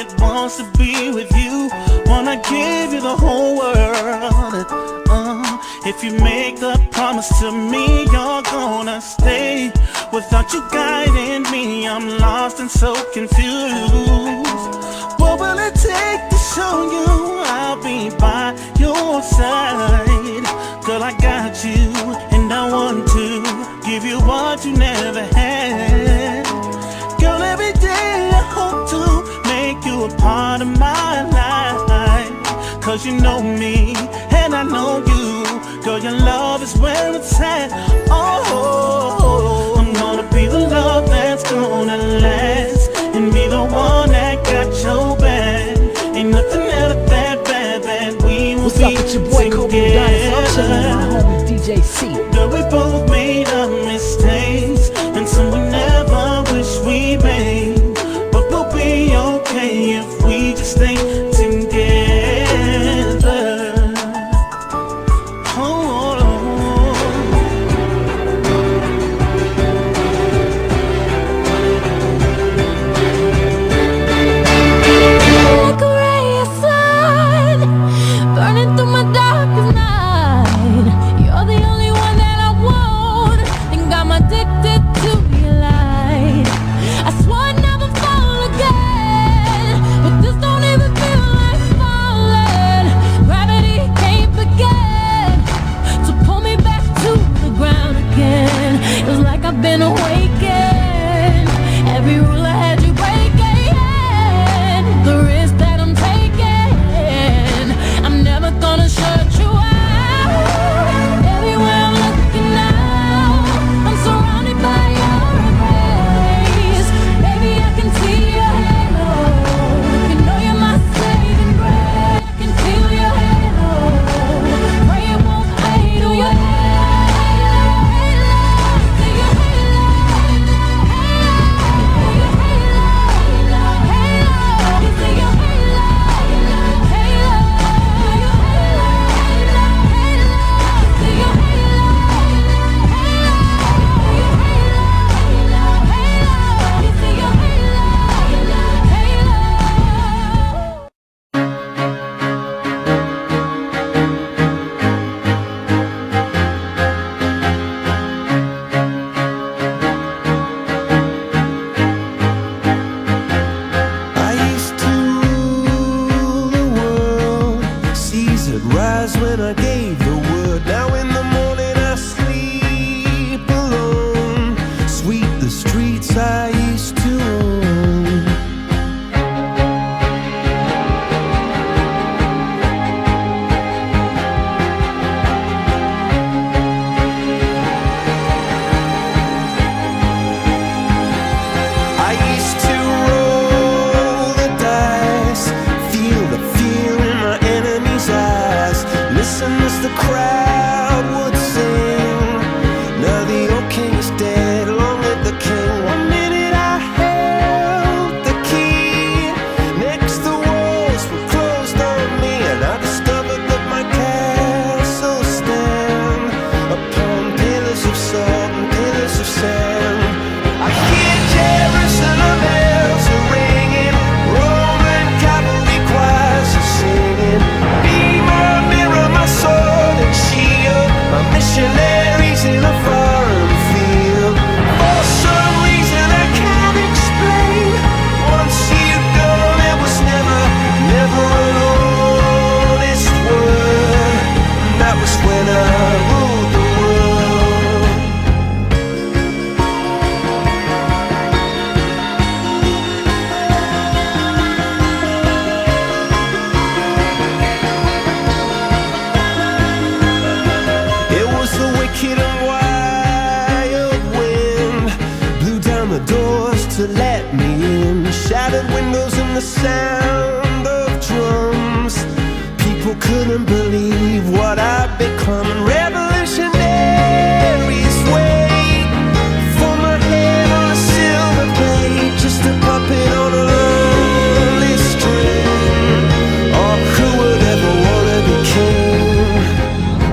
it wants to be with you. Wanna give you the whole world. If you make the promise to me, you're gonna stay. Without you guiding me, I'm lost and so confused. What will it take to show you I'll be by your side? Girl, I got you, and I want to give you what you never had. Girl, every day I hope to make you a part of my life. Cause you know me, and I know you. Girl, your love is where it's at. Oh, I'm gonna be the love that's gonna last, and be the one that got your back. Ain't nothing ever that bad that we will. What's up with your boy Kobe Dinosaur? I'm chillin' with my homie DJ C. Girl, we both made up mistakes, and some we never wish we made. But we'll be okay if we just stay together. Been awakened. Every rule I had you breaking. The risk that I'm taking, I'm never gonna shut you out. Everywhere I'm looking now, I'm surrounded by your embrace. Baby, I can see your halo. You know you're my saving grace. I can feel your halo. Pray it won't fade. Oh, your halo. When I gave the word, now in the morning I sleep alone. Sweep the streets I used to own. I used to roll the dice, feel the fear in my enemy's eyes. Listen as the crowd would sing. Now the old king is dead, long live the king. One minute I held the key. Next the walls were closed on me, and I discovered that my castle stand upon pillars of salt and pillars of sand. I hear Jerusalem bells are ringing, Roman cavalry choirs are singing. Be my mirror, my sword and shield, my missionaries in a foreign field. For some reason I can't explain, once you've gone it was never, never an honest word. And that was when I ruled the world. It was the wicked and wild wind, blew down the doors to let me in. Shattered windows and the sound of drums. People couldn't believe what I'd become. And revolutionaries wait for my head on a silver plate, just a puppet on a lonely string. Oh, who would ever wanna be king?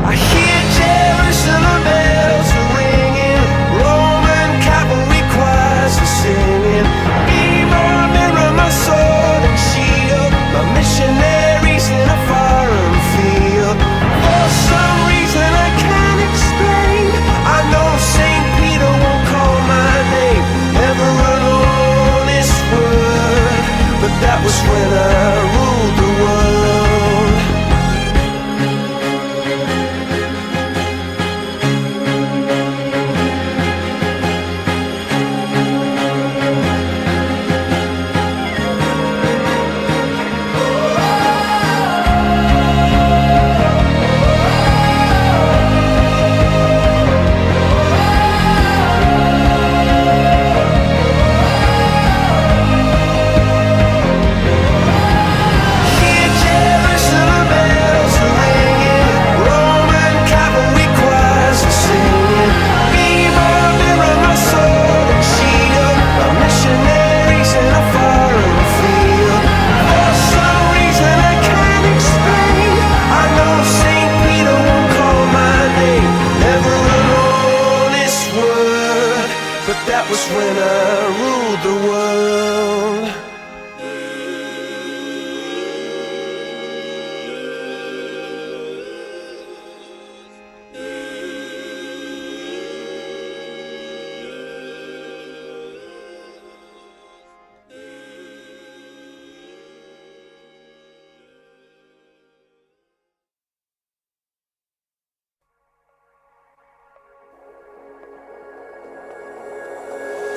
I hear Jerusalem bells are ringing, Roman cavalry choirs are singing. Be my mirror, my sword and shield. when I ruled the world. That was when I ruled the world.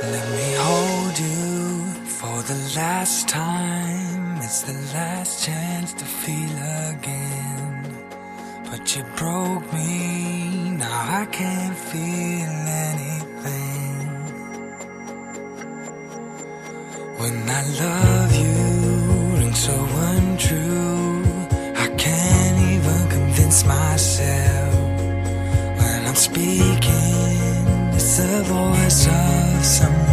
Let me hold you for the last time. It's the last chance to feel again. But you broke me, now I can't feel anything. When I love you rings so untrue, I can't even convince myself. When I'm speaking, it's the voice of someone